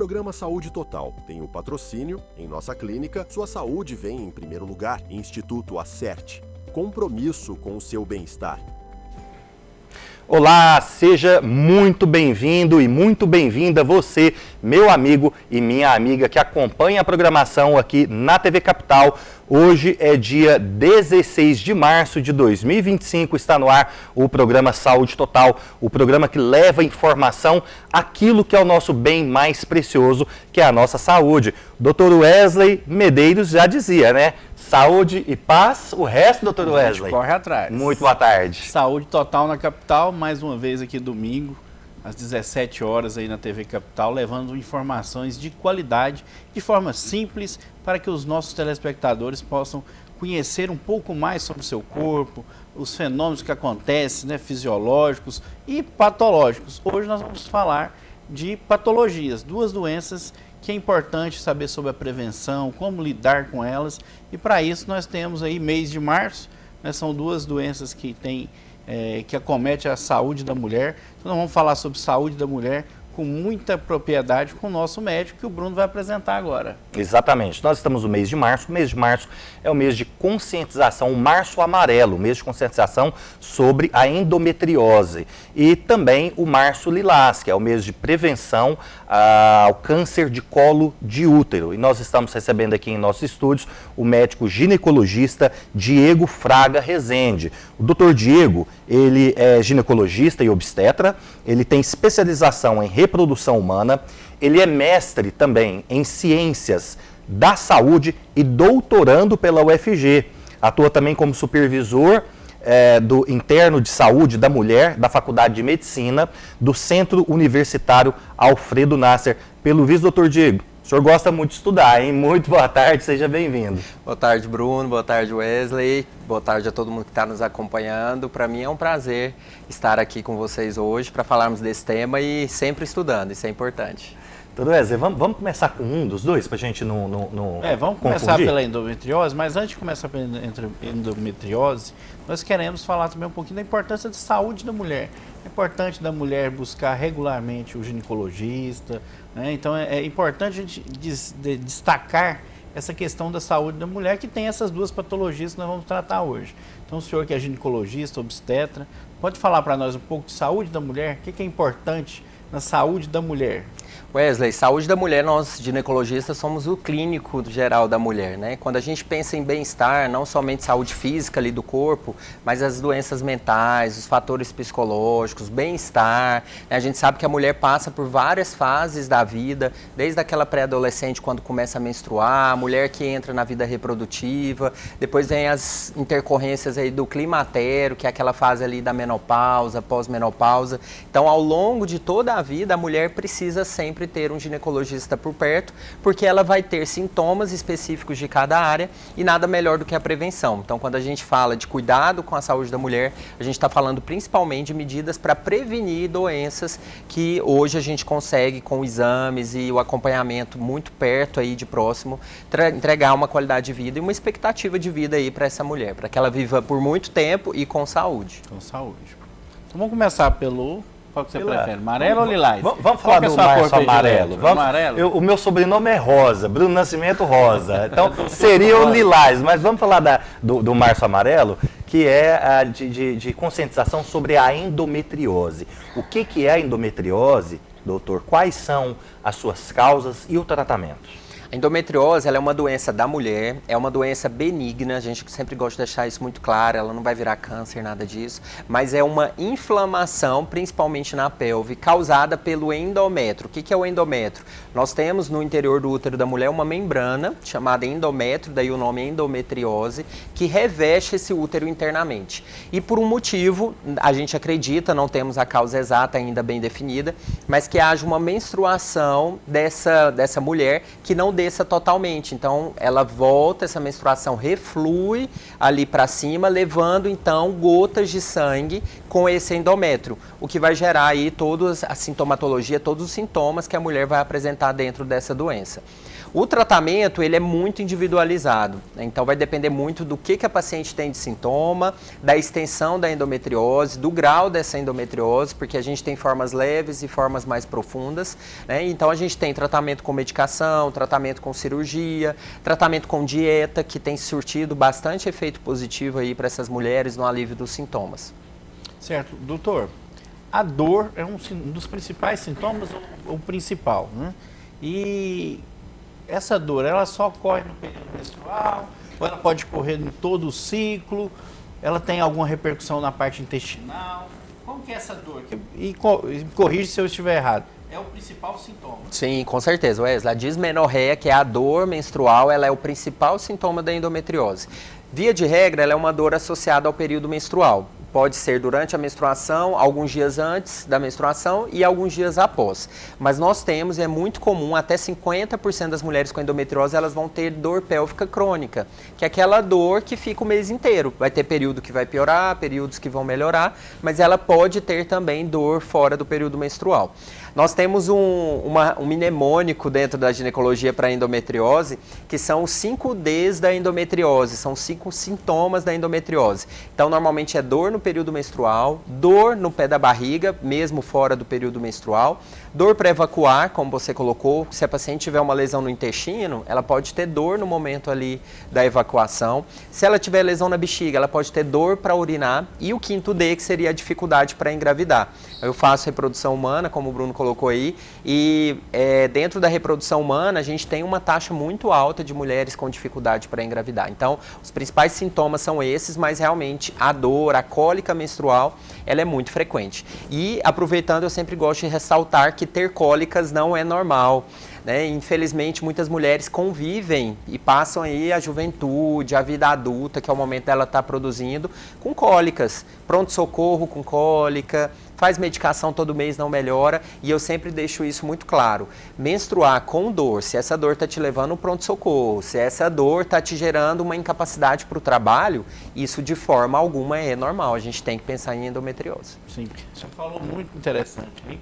programa Saúde Total tem o patrocínio, em nossa clínica, sua saúde vem em primeiro lugar, Instituto Acerte. Compromisso com o seu bem-estar. Olá, seja muito bem-vindo e muito bem-vinda você, meu amigo e minha amiga que acompanha a programação aqui na TV Capital. Hoje é dia 16 de março de 2025, está no ar o programa Saúde Total, o programa que leva informação, aquilo que é o nosso bem mais precioso, que é a nossa saúde. Dr. Wesley Medeiros já dizia, né? Saúde e paz, o resto, doutor Wesley? Corre atrás. Muito boa tarde. Saúde Total na Capital, mais uma vez aqui domingo, às 17 horas aí na TV Capital, levando informações de qualidade, de forma simples, para que os nossos telespectadores possam conhecer um pouco mais sobre o seu corpo, os fenômenos que acontecem, né, fisiológicos e patológicos. Hoje nós vamos falar de patologias, duas doenças que é importante saber sobre a prevenção, como lidar com elas, e para isso nós temos aí mês de março, né, são duas doenças que que acometem a saúde da mulher. Então nós vamos falar sobre saúde da mulher com muita propriedade com o nosso médico, que o Bruno vai apresentar agora. Exatamente. Nós estamos no mês de março. O mês de março é o mês de conscientização, o março amarelo, o mês de conscientização sobre a endometriose. E também o março lilás, que é o mês de prevenção ao câncer de colo de útero. E nós estamos recebendo aqui em nossos estúdios o médico ginecologista Diego Fraga Rezende. O doutor Diego, ele é ginecologista e obstetra, ele tem especialização em reprodução humana, ele é mestre também em ciências da saúde e doutorando pela UFG. Atua também como supervisor do interno de saúde da mulher da Faculdade de Medicina do Centro Universitário Alfredo Nasser. Pelo visto, doutor Diego, o senhor gosta muito de estudar, hein? Muito boa tarde, seja bem-vindo. Boa tarde, Bruno. Boa tarde, Wesley. Boa tarde a todo mundo que está nos acompanhando. Para mim é um prazer estar aqui com vocês hoje para falarmos desse tema e sempre estudando, isso é importante. Doutor Wesley, vamos começar com um dos dois para a gente não vamos começar pela endometriose, mas antes de começar pela endometriose, nós queremos falar também um pouquinho da importância da saúde da mulher. É importante da mulher buscar regularmente o ginecologista, né? Então é importante a gente destacar essa questão da saúde da mulher, que tem essas duas patologias que nós vamos tratar hoje. Então o senhor que é ginecologista, obstetra, pode falar para nós um pouco de saúde da mulher? O que é importante na saúde da mulher? Wesley, saúde da mulher, nós ginecologistas somos o clínico geral da mulher, né? Quando a gente pensa em bem-estar, não somente saúde física ali do corpo, mas as doenças mentais, os fatores psicológicos, bem-estar, né? A gente sabe que a mulher passa por várias fases da vida, desde aquela pré-adolescente quando começa a menstruar, a mulher que entra na vida reprodutiva, depois vem as intercorrências aí do climatério, que é aquela fase ali da menopausa, pós-menopausa. Então, ao longo de toda a vida, a mulher precisa sempre ter um ginecologista por perto, porque ela vai ter sintomas específicos de cada área e nada melhor do que a prevenção. Então, quando a gente fala de cuidado com a saúde da mulher, a gente está falando principalmente de medidas para prevenir doenças que hoje a gente consegue com exames e o acompanhamento muito perto aí de próximo, entregar uma qualidade de vida e uma expectativa de vida aí para essa mulher, para que ela viva por muito tempo e com saúde. Com saúde. Então vamos começar pelo... Qual que você prefere, amarelo ou lilás? Vamos falar do março amarelo. O meu sobrenome é Rosa, Bruno Nascimento Rosa. Então seria o lilás, mas vamos falar do março amarelo, que é de conscientização sobre a endometriose. O que é a endometriose, doutor? Quais são as suas causas e o tratamento? A endometriose, ela é uma doença da mulher, é uma doença benigna, a gente sempre gosta de deixar isso muito claro, ela não vai virar câncer, nada disso, mas é uma inflamação, principalmente na pelve, causada pelo endométrio. O que é o endométrio? Nós temos no interior do útero da mulher uma membrana chamada endométrio, daí o nome endometriose, que reveste esse útero internamente. E por um motivo, a gente acredita, não temos a causa exata ainda bem definida, mas que haja uma menstruação dessa mulher que não desça totalmente. Então, ela volta, essa menstruação reflui ali para cima, levando então gotas de sangue com esse endométrio, o que vai gerar aí toda a sintomatologia, todos os sintomas que a mulher vai apresentar dentro dessa doença. O tratamento, ele é muito individualizado, né? Então vai depender muito do que a paciente tem de sintoma, da extensão da endometriose, do grau dessa endometriose, porque a gente tem formas leves e formas mais profundas, né? Então a gente tem tratamento com medicação, tratamento com cirurgia, tratamento com dieta, que tem surtido bastante efeito positivo aí para essas mulheres no alívio dos sintomas. Certo. Doutor, a dor é um dos principais sintomas, o principal, né? E essa dor, ela só ocorre no período menstrual, ou ela pode ocorrer em todo o ciclo, ela tem alguma repercussão na parte intestinal? Como que é essa dor? E corrige se eu estiver errado. É o principal sintoma. Sim, com certeza, Wesley. A dismenorreia, que é a dor menstrual, ela é o principal sintoma da endometriose. Via de regra, ela é uma dor associada ao período menstrual. Pode ser durante a menstruação, alguns dias antes da menstruação e alguns dias após. Mas nós temos, e é muito comum, até 50% das mulheres com endometriose, elas vão ter dor pélvica crônica, que é aquela dor que fica o mês inteiro. Vai ter período que vai piorar, períodos que vão melhorar, mas ela pode ter também dor fora do período menstrual. Nós temos um mnemônico dentro da ginecologia para endometriose, que são os 5 Ds da endometriose, são 5 sintomas da endometriose. Então, normalmente é dor no período menstrual, dor no pé da barriga, mesmo fora do período menstrual, dor para evacuar, como você colocou, se a paciente tiver uma lesão no intestino, ela pode ter dor no momento ali da evacuação. Se ela tiver lesão na bexiga, ela pode ter dor para urinar. E o 5º D, que seria a dificuldade para engravidar. Eu faço reprodução humana, como o Bruno colocou aí, e dentro da reprodução humana, a gente tem uma taxa muito alta de mulheres com dificuldade para engravidar. Então, os principais sintomas são esses, mas realmente a dor, a cólica menstrual, ela é muito frequente. E, aproveitando, eu sempre gosto de ressaltar que ter cólicas não é normal, né? Infelizmente, muitas mulheres convivem e passam aí a juventude, a vida adulta, que é o momento dela estar produzindo, com cólicas. Pronto-socorro com cólica, faz medicação todo mês, não melhora, e eu sempre deixo isso muito claro. Menstruar com dor, se essa dor está te levando ao pronto-socorro, se essa dor está te gerando uma incapacidade para o trabalho, isso de forma alguma é normal, a gente tem que pensar em endometriose. Sim, você falou muito interessante, hein?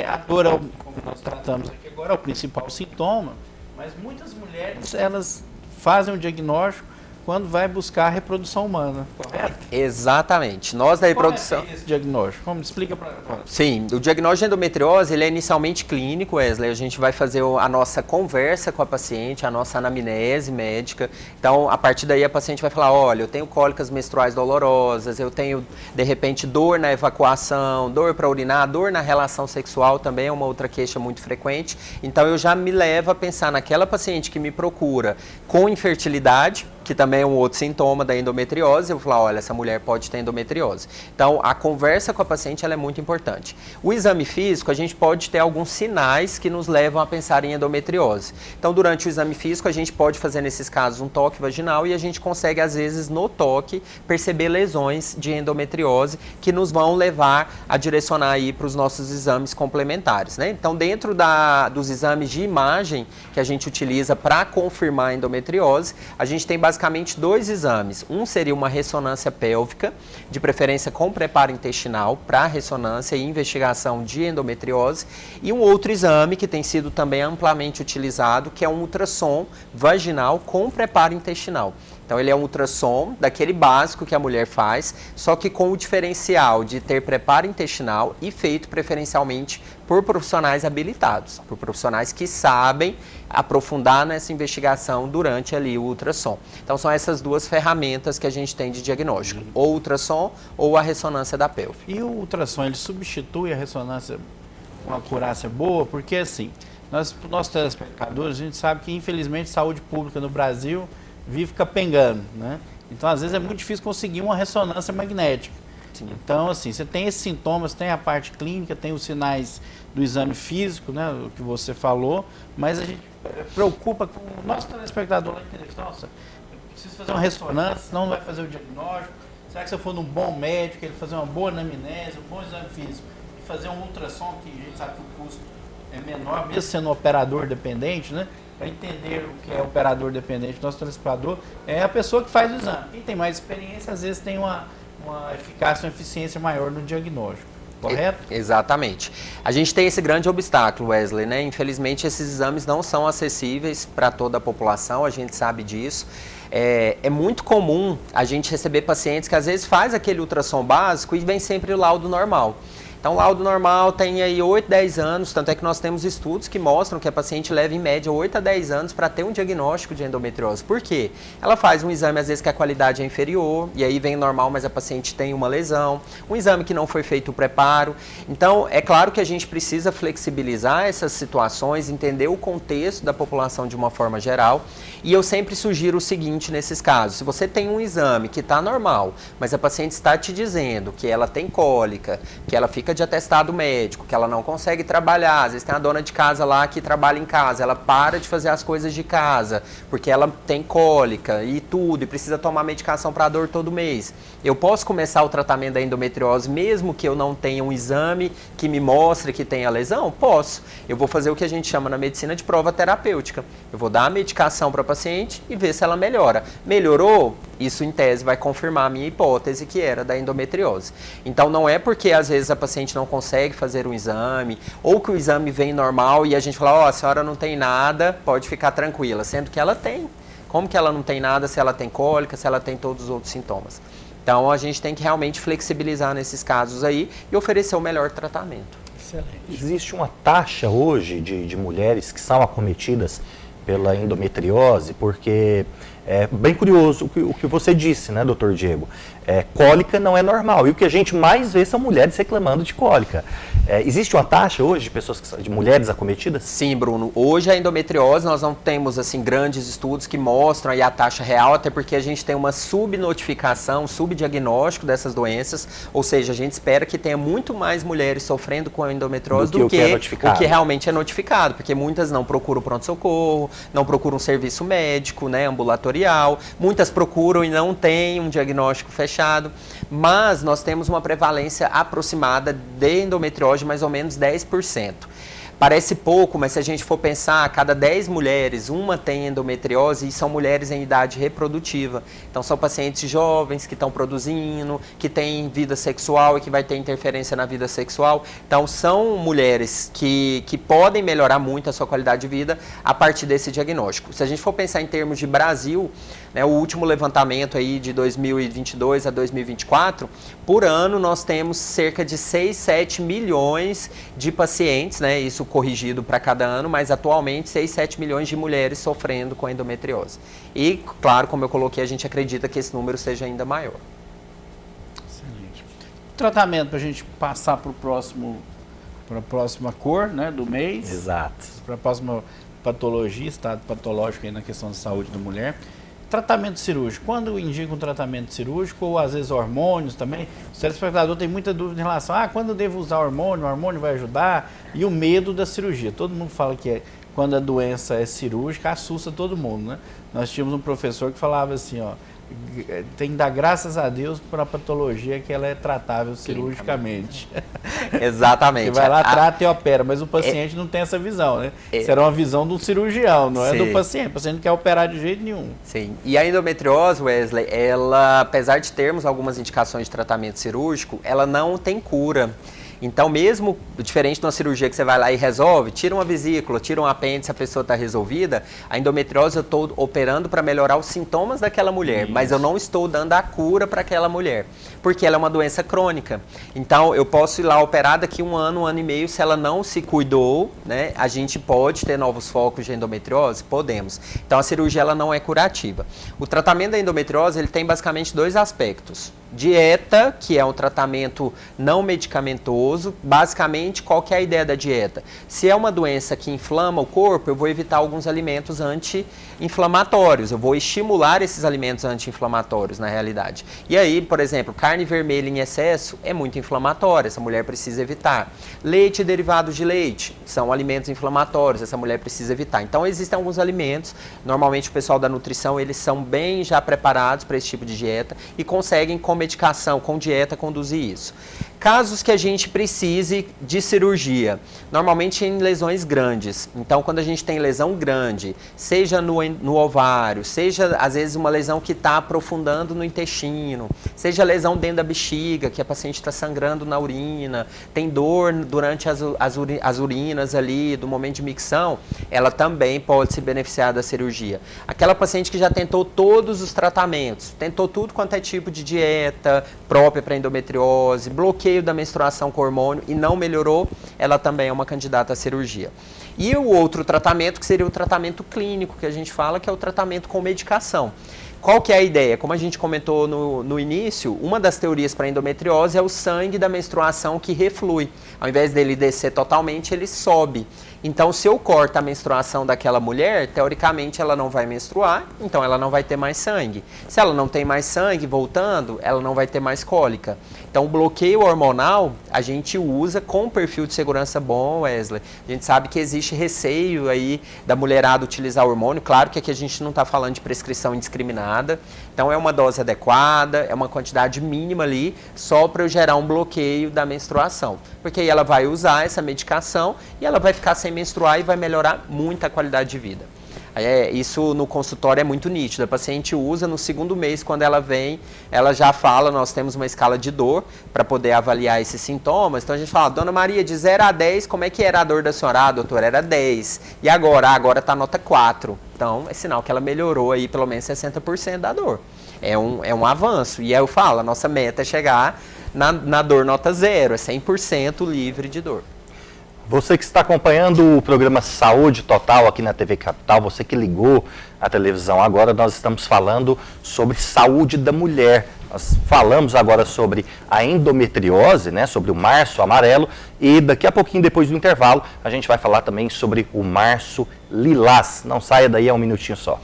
A dor, como nós tratamos aqui agora, é o principal sintoma, mas muitas mulheres, elas fazem o diagnóstico quando vai buscar a reprodução humana, correto? Exatamente. Nós da reprodução... Como é esse diagnóstico? Como explica para nós? Sim, o diagnóstico de endometriose, ele é inicialmente clínico, Wesley. A gente vai fazer a nossa conversa com a paciente, a nossa anamnese médica. Então, a partir daí, a paciente vai falar, olha, eu tenho cólicas menstruais dolorosas, eu tenho, de repente, dor na evacuação, dor para urinar, dor na relação sexual também é uma outra queixa muito frequente. Então, eu já me levo a pensar naquela paciente que me procura com infertilidade, que também é um outro sintoma da endometriose, eu vou falar, olha, essa mulher pode ter endometriose. Então, a conversa com a paciente ela é muito importante. O exame físico, a gente pode ter alguns sinais que nos levam a pensar em endometriose. Então, durante o exame físico, a gente pode fazer, nesses casos, um toque vaginal e a gente consegue, às vezes, no toque, perceber lesões de endometriose que nos vão levar a direcionar aí para os nossos exames complementares, né? Então, dentro dos exames de imagem que a gente utiliza para confirmar a endometriose, a gente tem basicamente 2 exames. Um seria uma ressonância pélvica, de preferência com preparo intestinal, para ressonância e investigação de endometriose, e um outro exame que tem sido também amplamente utilizado, que é um ultrassom vaginal com preparo intestinal. Então, ele é um ultrassom daquele básico que a mulher faz, só que com o diferencial de ter preparo intestinal e feito preferencialmente por profissionais habilitados, por profissionais que sabem aprofundar nessa investigação durante ali o ultrassom. Então, são essas 2 ferramentas que a gente tem de diagnóstico, ou o ultrassom ou a ressonância da pelve. E o ultrassom, ele substitui a ressonância com uma acurácia boa? Porque, assim, nós telespectadores, a gente sabe que, infelizmente, saúde pública no Brasil vive capengando, né? Então, às vezes, é muito difícil conseguir uma ressonância magnética. Sim. Então, assim, você tem esses sintomas, tem a parte clínica, tem os sinais do exame físico, né, o que você falou, mas a gente preocupa com o nosso telespectador lá entender, nossa, eu preciso fazer uma ressonância, senão não vai fazer o diagnóstico. Será que se eu for num bom médico, ele fazer uma boa anamnese, um bom exame físico, e fazer um ultrassom, que a gente sabe que o custo é menor, mesmo sendo um operador dependente, né? Para entender o que é operador dependente, nosso telespectador é a pessoa que faz o exame. Quem tem mais experiência, às vezes tem uma uma eficácia, uma eficiência maior no diagnóstico, correto? Exatamente. A gente tem esse grande obstáculo, Wesley, né? Infelizmente, esses exames não são acessíveis para toda a população, a gente sabe disso. É muito comum a gente receber pacientes que às vezes faz aquele ultrassom básico e vem sempre o laudo normal. Então, o laudo normal tem aí 8, 10 anos, tanto é que nós temos estudos que mostram que a paciente leva em média 8 a 10 anos para ter um diagnóstico de endometriose. Por quê? Ela faz um exame, às vezes, que a qualidade é inferior, e aí vem normal, mas a paciente tem uma lesão, um exame que não foi feito o preparo. Então, é claro que a gente precisa flexibilizar essas situações, entender o contexto da população de uma forma geral, e eu sempre sugiro o seguinte nesses casos: se você tem um exame que está normal, mas a paciente está te dizendo que ela tem cólica, que ela fica de atestado médico, que ela não consegue trabalhar, às vezes tem a dona de casa lá que trabalha em casa, ela para de fazer as coisas de casa, porque ela tem cólica e tudo, e precisa tomar medicação para dor todo mês. Eu posso começar o tratamento da endometriose mesmo que eu não tenha um exame que me mostre que tem a lesão? Posso. Eu vou fazer o que a gente chama na medicina de prova terapêutica. Eu vou dar a medicação para a paciente e ver se ela melhora. Melhorou? Isso, em tese, vai confirmar a minha hipótese, que era da endometriose. Então, não é porque, às vezes, a paciente não consegue fazer um exame, ou que o exame vem normal e a gente fala, ó, a senhora não tem nada, pode ficar tranquila, sendo que ela tem. Como que ela não tem nada se ela tem cólica, se ela tem todos os outros sintomas? Então, a gente tem que realmente flexibilizar nesses casos aí e oferecer o melhor tratamento. Excelente. Existe uma taxa hoje de mulheres que são acometidas pela endometriose, porque é bem curioso o que você disse, né, doutor Diego? Cólica não é normal, e o que a gente mais vê são mulheres reclamando de cólica. Existe uma taxa hoje de pessoas de mulheres acometidas? Sim, Bruno. Hoje a endometriose nós não temos assim grandes estudos que mostram aí a taxa real, até porque a gente tem uma subnotificação, subdiagnóstico dessas doenças, ou seja, a gente espera que tenha muito mais mulheres sofrendo com a endometriose do que o que realmente é notificado, porque muitas não procuram pronto-socorro, não procuram um serviço médico, né, ambulatorial, muitas procuram e não têm um diagnóstico fechado, mas nós temos uma prevalência aproximada de endometriose de mais ou menos 10%. Parece pouco, mas se a gente for pensar, a cada 10 mulheres, uma tem endometriose e são mulheres em idade reprodutiva. Então, são pacientes jovens que estão produzindo, que têm vida sexual e que vai ter interferência na vida sexual. Então, são mulheres que podem melhorar muito a sua qualidade de vida a partir desse diagnóstico. Se a gente for pensar em termos de Brasil, né, o último levantamento aí de 2022 a 2024, por ano nós temos cerca de 6, 7 milhões de pacientes, né, isso corrigido para cada ano, mas atualmente 6, 7 milhões de mulheres sofrendo com endometriose. E, claro, como eu coloquei, a gente acredita que esse número seja ainda maior. Excelente. O tratamento para a gente passar para a próxima cor, né, do mês. Exato. Para a próxima patologia, estado patológico aí na questão de saúde da mulher. Tratamento cirúrgico. Quando indica um tratamento cirúrgico, ou às vezes hormônios também, o telespectador tem muita dúvida em relação a quando eu devo usar hormônio, o hormônio vai ajudar, e o medo da cirurgia. Todo mundo fala que quando a doença é cirúrgica, assusta todo mundo, né? Nós tínhamos um professor que falava assim, ó, tem que dar graças a Deus para a patologia que ela é tratável cirurgicamente. Exatamente. Você vai lá, trata e opera, mas o paciente não tem essa visão, né? Será uma visão do cirurgião, não é do paciente. O paciente não quer operar de jeito nenhum. Sim. E a endometriose, Wesley, ela, apesar de termos algumas indicações de tratamento cirúrgico, ela não tem cura. Então, mesmo diferente de uma cirurgia que você vai lá e resolve, tira uma vesícula, tira um apêndice, a pessoa está resolvida, a endometriose eu estou operando para melhorar os sintomas daquela mulher, mas eu não estou dando a cura para aquela mulher, porque ela é uma doença crônica. Então, eu posso ir lá operar daqui um ano e meio, se ela não se cuidou, né, a gente pode ter novos focos de endometriose? Podemos. Então, a cirurgia ela não é curativa. O tratamento da endometriose ele tem basicamente dois aspectos. Dieta, que é um tratamento não medicamentoso. Basicamente, qual que é a ideia da dieta? Se é uma doença que inflama o corpo, eu vou evitar alguns alimentos anti-inflamatórios. Eu vou estimular esses alimentos anti-inflamatórios, na realidade. E aí, por exemplo, carne vermelha em excesso é muito inflamatória, essa mulher precisa evitar. Leite e derivados de leite são alimentos inflamatórios, essa mulher precisa evitar. Então, existem alguns alimentos, normalmente o pessoal da nutrição, eles são bem já preparados para esse tipo de dieta e conseguem, com medicação, com dieta, conduzir isso. Casos que a gente precise de cirurgia, normalmente em lesões grandes. Então, quando a gente tem lesão grande, seja no ovário, seja às vezes uma lesão que está aprofundando no intestino, seja lesão dentro da bexiga, que a paciente está sangrando na urina, tem dor durante as urinas ali, do momento de micção, ela também pode se beneficiar da cirurgia. Aquela paciente que já tentou todos os tratamentos, tentou tudo quanto é tipo de dieta própria para endometriose, bloqueio da menstruação com hormônio e não melhorou, ela também é uma candidata à cirurgia. E o outro tratamento, que seria o tratamento clínico, que a gente fala, que é o tratamento com medicação. Qual que é a ideia? Como a gente comentou no início, uma das teorias para endometriose é o sangue da menstruação que reflui. Ao invés dele descer totalmente, ele sobe. Então, se eu corto a menstruação daquela mulher, teoricamente ela não vai menstruar, então ela não vai ter mais sangue. Se ela não tem mais sangue voltando, ela não vai ter mais cólica. Então, o bloqueio hormonal a gente usa com um perfil de segurança bom, Wesley. A gente sabe que existe receio aí da mulherada utilizar hormônio. Claro que aqui a gente não está falando de prescrição indiscriminada. Então, é uma dose adequada, é uma quantidade mínima ali, só para eu gerar um bloqueio da menstruação. Porque aí ela vai usar essa medicação e ela vai ficar sem menstruar e vai melhorar muito a qualidade de vida. Isso no consultório é muito nítido. A paciente usa no segundo mês, quando ela vem, ela já fala, nós temos uma escala de dor para poder avaliar esses sintomas. Então a gente fala, Dona Maria, de 0 a 10, como é que era a dor da senhora? Ah, doutora, era 10. E agora? Agora está nota 4. Então é sinal que ela melhorou aí pelo menos 60% da dor. É um avanço. E aí eu falo, a nossa meta é chegar na dor nota 0, é 100% livre de dor. Você que está acompanhando o programa Saúde Total aqui na TV Capital, você que ligou a televisão agora, nós estamos falando sobre saúde da mulher. Nós falamos agora sobre a endometriose, né, sobre o março amarelo, e daqui a pouquinho, depois do intervalo, a gente vai falar também sobre o março lilás. Não saia daí, é um minutinho só.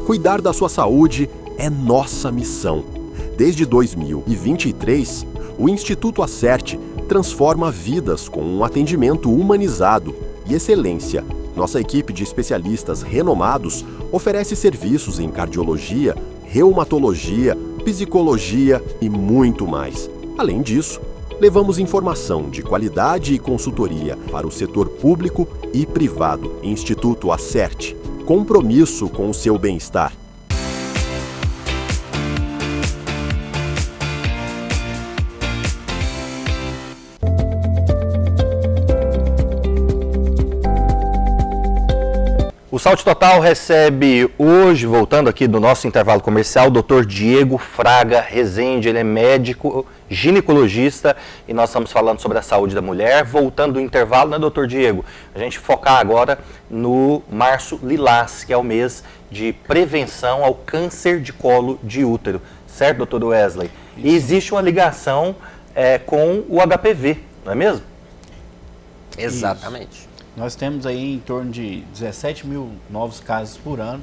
Cuidar da sua saúde é nossa missão. Desde 2023, o Instituto Acerte transforma vidas com um atendimento humanizado e excelência. Nossa equipe de especialistas renomados oferece serviços em cardiologia, reumatologia, psicologia e muito mais. Além disso, levamos informação de qualidade e consultoria para o setor público e privado. Instituto Acerte. Compromisso com o seu bem-estar. O Saúde Total recebe hoje, voltando aqui do nosso intervalo comercial, o Dr. Diego Fraga Rezende. Ele é médico ginecologista e nós estamos falando sobre a saúde da mulher. Voltando do intervalo, né, Dr. Diego? A gente focar agora no março lilás, que é o mês de prevenção ao câncer de colo de útero. Certo, Dr. Wesley? Isso. E existe uma ligação com o HPV, não é mesmo? Exatamente. Isso. Nós temos aí em torno de 17 mil novos casos por ano.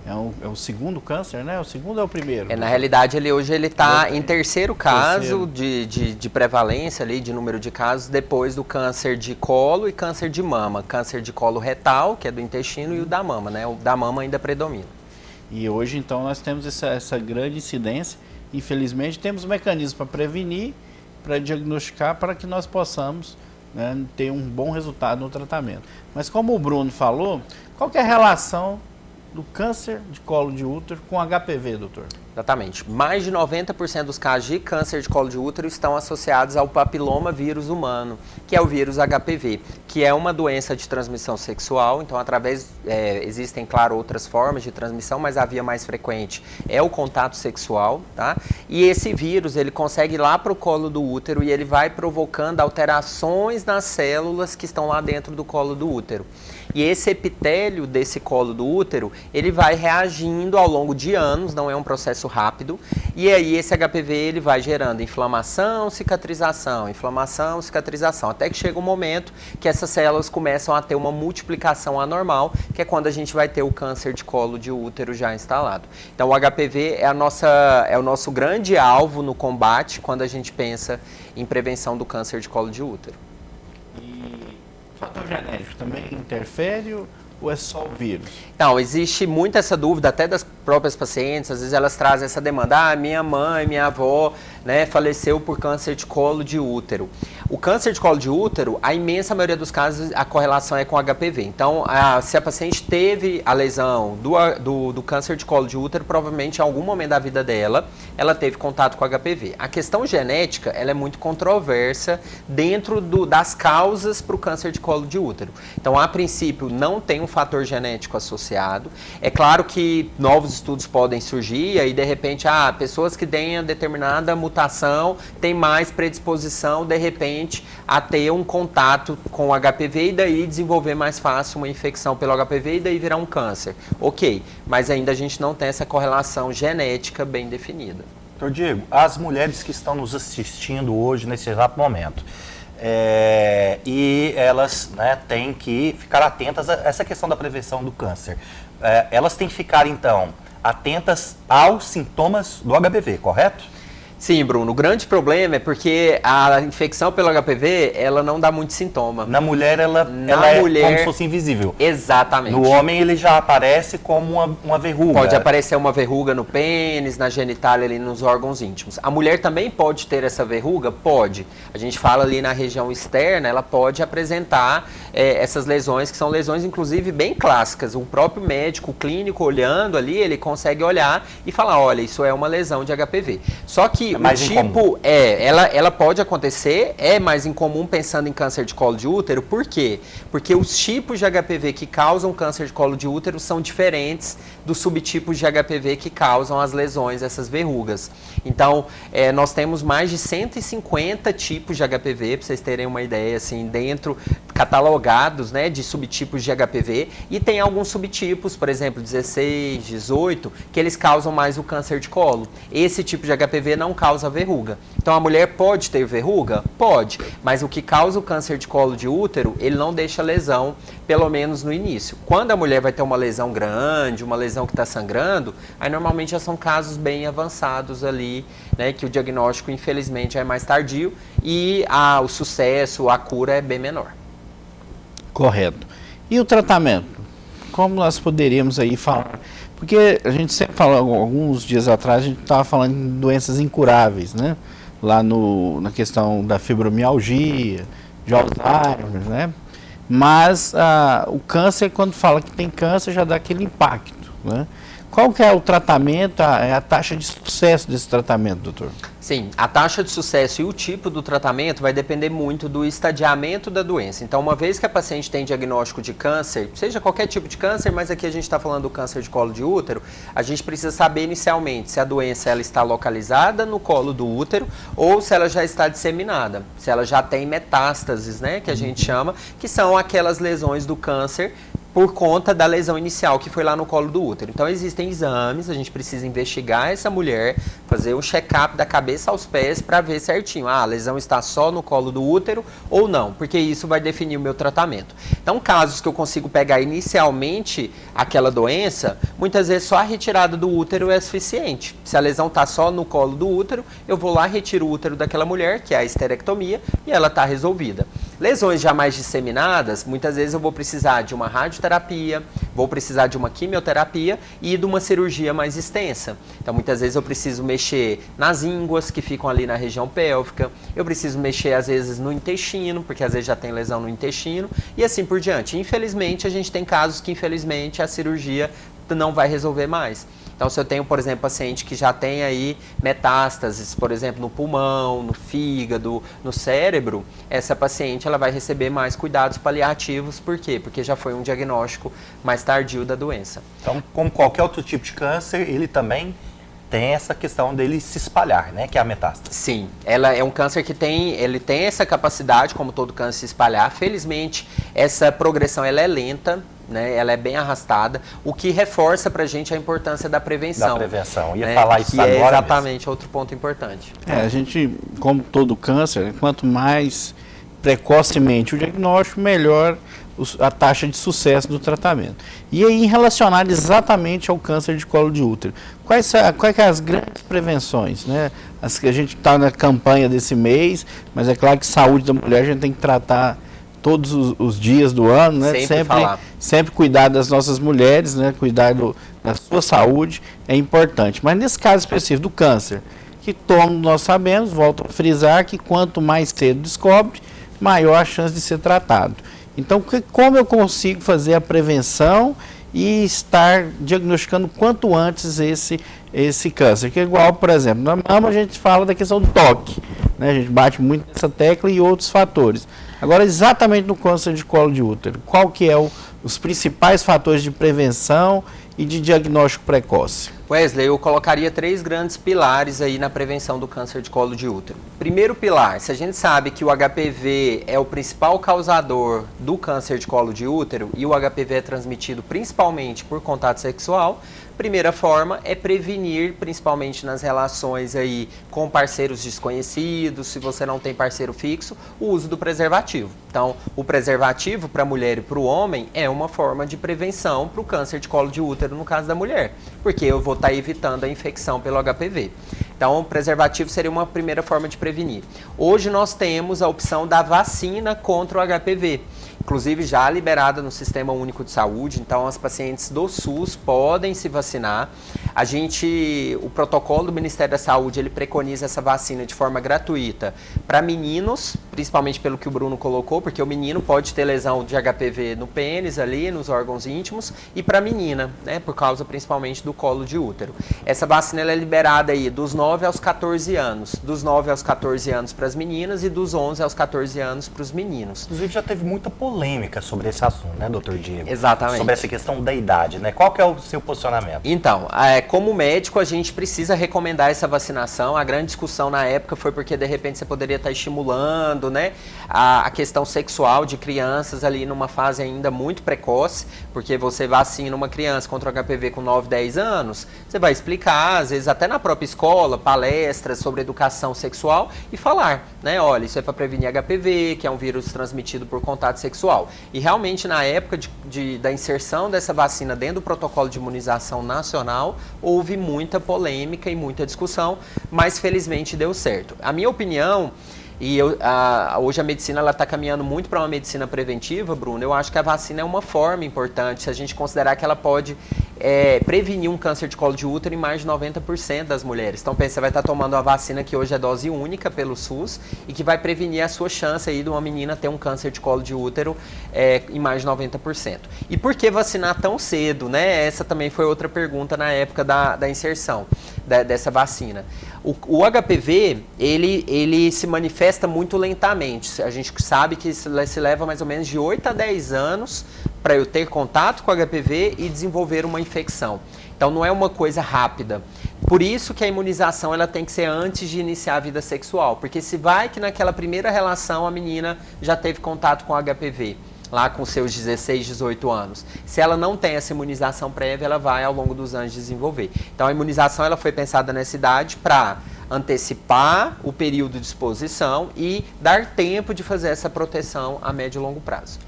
É o segundo câncer, né? O segundo é o primeiro? Na realidade, hoje ele está em terceiro caso de prevalência, ali, de número de casos, depois do câncer de colo e câncer de mama. Câncer de colo retal, que é do intestino, e o da mama, né? O da mama ainda predomina. E hoje, então, nós temos essa grande incidência. Infelizmente, temos mecanismos para prevenir, para diagnosticar, para que nós possamos, né, ter um bom resultado no tratamento. Mas como o Bruno falou, qual que é a relação do câncer de colo de útero com HPV, doutor? Exatamente. Mais de 90% dos casos de câncer de colo de útero estão associados ao papiloma vírus humano, que é o vírus HPV, que é uma doença de transmissão sexual. Então, existem, claro, outras formas de transmissão, mas a via mais frequente é o contato sexual, tá? E esse vírus, ele consegue ir lá para o colo do útero e ele vai provocando alterações nas células que estão lá dentro do colo do útero. E esse epitélio desse colo do útero, ele vai reagindo ao longo de anos, não é um processo rápido, e aí esse HPV ele vai gerando inflamação, cicatrização, até que chega um momento que essas células começam a ter uma multiplicação anormal, que é quando a gente vai ter o câncer de colo de útero já instalado. Então o HPV é o nosso grande alvo no combate quando a gente pensa em prevenção do câncer de colo de útero. O fator genético também interfere ou é só o vírus? Então, existe muito essa dúvida até das próprias pacientes, às vezes elas trazem essa demanda, minha mãe, minha avó, né, faleceu por câncer de colo de útero. O câncer de colo de útero, a imensa maioria dos casos, a correlação é com HPV. Então, se a paciente teve a lesão do câncer de colo de útero, provavelmente em algum momento da vida dela, ela teve contato com HPV. A questão genética, ela é muito controversa dentro das causas para o câncer de colo de útero. Então, a princípio, não tem um fator genético associado. É claro que novos estudos podem surgir e aí, de repente, pessoas que tenham determinada mutação têm mais predisposição, de repente, a ter um contato com o HPV e daí desenvolver mais fácil uma infecção pelo HPV e daí virar um câncer. Ok, mas ainda a gente não tem essa correlação genética bem definida. Doutor Diego, as mulheres que estão nos assistindo hoje, nesse exato momento, e elas, né, têm que ficar atentas a essa questão da prevenção do câncer. Elas têm que ficar, então, atentas aos sintomas do HPV, correto? Sim, Bruno. O grande problema é porque a infecção pelo HPV, ela não dá muito sintoma. Na mulher, ela é como se fosse invisível. Exatamente. No homem, ele já aparece como uma verruga. Pode aparecer uma verruga no pênis, na genitália, ali nos órgãos íntimos. A mulher também pode ter essa verruga? Pode. A gente fala ali na região externa, ela pode apresentar essas lesões, que são lesões, inclusive, bem clássicas. O próprio médico clínico, olhando ali, ele consegue olhar e falar, olha, isso é uma lesão de HPV. Só que o tipo, ela pode acontecer, é mais incomum pensando em câncer de colo de útero, por quê? Porque os tipos de HPV que causam câncer de colo de útero são diferentes dos subtipos de HPV que causam as lesões, essas verrugas. Então, nós temos mais de 150 tipos de HPV, para vocês terem uma ideia, assim, dentro, catalogados, né, de subtipos de HPV, e tem alguns subtipos, por exemplo, 16, 18, que eles causam mais o câncer de colo. Esse tipo de HPV não causa verruga. Então, a mulher pode ter verruga? Pode, mas o que causa o câncer de colo de útero, ele não deixa lesão, pelo menos no início. Quando a mulher vai ter uma lesão grande, uma lesão que está sangrando, aí normalmente já são casos bem avançados ali, né, que o diagnóstico, infelizmente, é mais tardio e o sucesso, a cura é bem menor. Correto. E o tratamento? Como nós poderíamos aí falar? Porque a gente sempre falou, alguns dias atrás, a gente estava falando de doenças incuráveis, né? Lá na questão da fibromialgia, de Alzheimer, né? Mas o câncer, quando fala que tem câncer, já dá aquele impacto, né? Qual que é o tratamento, a taxa de sucesso desse tratamento, doutor? Sim, a taxa de sucesso e o tipo do tratamento vai depender muito do estadiamento da doença. Então, uma vez que a paciente tem diagnóstico de câncer, seja qualquer tipo de câncer, mas aqui a gente está falando do câncer de colo de útero, a gente precisa saber inicialmente se a doença ela está localizada no colo do útero ou se ela já está disseminada, se ela já tem metástases, né, que a gente chama, que são aquelas lesões do câncer por conta da lesão inicial que foi lá no colo do útero. Então existem exames, a gente precisa investigar essa mulher, fazer um check-up da cabeça aos pés para ver certinho, a lesão está só no colo do útero ou não, porque isso vai definir o meu tratamento. Então casos que eu consigo pegar inicialmente aquela doença, muitas vezes só a retirada do útero é suficiente. Se a lesão está só no colo do útero, eu vou lá, retiro o útero daquela mulher, que é a esterectomia, e ela está resolvida. Lesões já mais disseminadas, muitas vezes eu vou precisar de uma radioterapia, vou precisar de uma quimioterapia e de uma cirurgia mais extensa. Então, muitas vezes eu preciso mexer nas ínguas que ficam ali na região pélvica, eu preciso mexer às vezes no intestino, porque às vezes já tem lesão no intestino e assim por diante. Infelizmente, a gente tem casos que infelizmente a cirurgia não vai resolver mais. Então, se eu tenho, por exemplo, paciente que já tem aí metástases, por exemplo, no pulmão, no fígado, no cérebro, essa paciente ela vai receber mais cuidados paliativos. Por quê? Porque já foi um diagnóstico mais tardio da doença. Então, como qualquer outro tipo de câncer, ele também tem essa questão dele se espalhar, né? Que é a metástase. Sim, ela é um câncer que ele tem essa capacidade, como todo câncer, se espalhar. Felizmente, essa progressão ela é lenta, né? Ela é bem arrastada, o que reforça pra gente a importância da prevenção. Da prevenção, ia né? falar isso que agora. É exatamente mesmo. Outro ponto importante. A gente, como todo câncer, quanto mais precocemente o diagnóstico, melhor a taxa de sucesso do tratamento. E aí, relacionado exatamente ao câncer de colo de útero, quais são as grandes prevenções, né? As que a gente está na campanha desse mês, mas é claro que saúde da mulher a gente tem que tratar todos os dias do ano, né? Sempre cuidar das nossas mulheres, né? Cuidar da sua saúde é importante. Mas nesse caso específico do câncer, que todos nós sabemos, volto a frisar, que quanto mais cedo descobre, maior a chance de ser tratado. Então, como eu consigo fazer a prevenção e estar diagnosticando quanto antes esse câncer? Que é igual, por exemplo, na mama a gente fala da questão do toque, né? A gente bate muito nessa tecla e outros fatores. Agora, exatamente no câncer de colo de útero, qual que é os principais fatores de prevenção e de diagnóstico precoce? Wesley, eu colocaria 3 grandes pilares aí na prevenção do câncer de colo de útero. Primeiro pilar, se a gente sabe que o HPV é o principal causador do câncer de colo de útero e o HPV é transmitido principalmente por contato sexual, primeira forma é prevenir, principalmente nas relações aí com parceiros desconhecidos, se você não tem parceiro fixo, o uso do preservativo. Então, o preservativo para a mulher e para o homem é uma forma de prevenção para o câncer de colo de útero no caso da mulher, porque eu vou estar evitando a infecção pelo HPV. Então, o preservativo seria uma primeira forma de prevenir. Hoje nós temos a opção da vacina contra o HPV, inclusive já liberada no Sistema Único de Saúde, então as pacientes do SUS podem se vacinar. O protocolo do Ministério da Saúde, ele preconiza essa vacina de forma gratuita para meninos, principalmente pelo que o Bruno colocou, porque o menino pode ter lesão de HPV no pênis ali, nos órgãos íntimos, e para a menina, né, por causa principalmente do colo de útero. Essa vacina ela é liberada aí dos 9 aos 14 anos, dos 9 aos 14 anos para as meninas e dos 11 aos 14 anos para os meninos. Inclusive já teve muita polêmica sobre esse assunto, né, doutor Diego? Exatamente. Sobre essa questão da idade, né? Qual que é o seu posicionamento? Então, como médico, a gente precisa recomendar essa vacinação. A grande discussão na época foi porque, de repente, você poderia estar estimulando, né, a questão sexual de crianças ali numa fase ainda muito precoce, porque você vacina uma criança contra o HPV com 9, 10 anos, você vai explicar, às vezes até na própria escola, palestras sobre educação sexual e falar, né, olha, isso é para prevenir HPV, que é um vírus transmitido por contato sexual. E realmente, na época da inserção dessa vacina dentro do protocolo de imunização nacional, houve muita polêmica e muita discussão, mas felizmente deu certo. A minha opinião, hoje a medicina está caminhando muito para uma medicina preventiva, Bruno, eu acho que a vacina é uma forma importante, se a gente considerar que ela pode prevenir um câncer de colo de útero em mais de 90% das mulheres. Então, pensa, você vai estar tomando a vacina que hoje é dose única pelo SUS e que vai prevenir a sua chance aí de uma menina ter um câncer de colo de útero em mais de 90%. E por que vacinar tão cedo, né? Essa também foi outra pergunta na época da inserção dessa vacina. O HPV, ele se manifesta muito lentamente. A gente sabe que se leva mais ou menos de 8 a 10 anos para eu ter contato com o HPV e desenvolver uma infecção. Então, não é uma coisa rápida. Por isso que a imunização ela tem que ser antes de iniciar a vida sexual. Porque se vai que naquela primeira relação a menina já teve contato com o HPV, lá com seus 16, 18 anos. Se ela não tem essa imunização prévia, ela vai ao longo dos anos desenvolver. Então, a imunização ela foi pensada nessa idade para antecipar o período de exposição e dar tempo de fazer essa proteção a médio e longo prazo.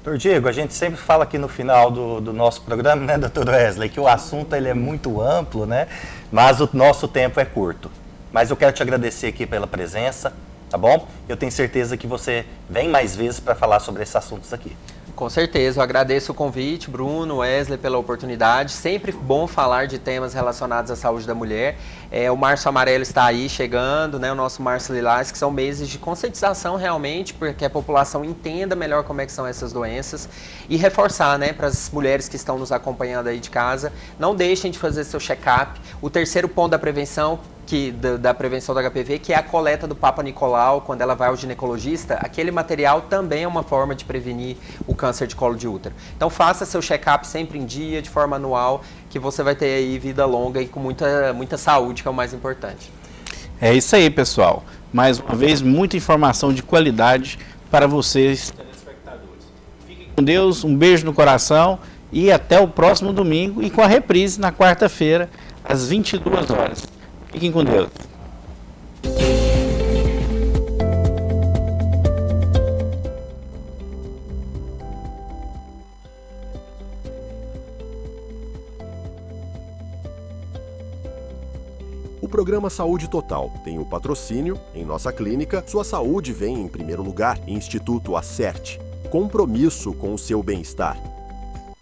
Doutor Diego, a gente sempre fala aqui no final do nosso programa, né, doutor Wesley, que o assunto ele é muito amplo, né, mas o nosso tempo é curto. Mas eu quero te agradecer aqui pela presença, tá bom? Eu tenho certeza que você vem mais vezes para falar sobre esses assuntos aqui. Com certeza, eu agradeço o convite, Bruno, Wesley, pela oportunidade. Sempre bom falar de temas relacionados à saúde da mulher. O Março Amarelo está aí chegando, né? O nosso Março Lilás, que são meses de conscientização realmente, porque a população entenda melhor como é que são essas doenças. E reforçar, né, para as mulheres que estão nos acompanhando aí de casa, não deixem de fazer seu check-up. O terceiro ponto da prevenção, da prevenção do HPV, que é a coleta do Papa Nicolau, quando ela vai ao ginecologista, aquele material também é uma forma de prevenir o câncer de colo de útero. Então faça seu check-up sempre em dia, de forma anual, que você vai ter aí vida longa e com muita saúde, que é o mais importante. É isso aí, pessoal. Mais uma vez, muita informação de qualidade para vocês, telespectadores. Fiquem com Deus, um beijo no coração e até o próximo domingo e com a reprise na quarta-feira, às 22 horas. Fiquem com Deus. O programa Saúde Total tem o patrocínio, em nossa clínica, sua saúde vem em primeiro lugar, Instituto Acerte. compromisso com o seu bem-estar.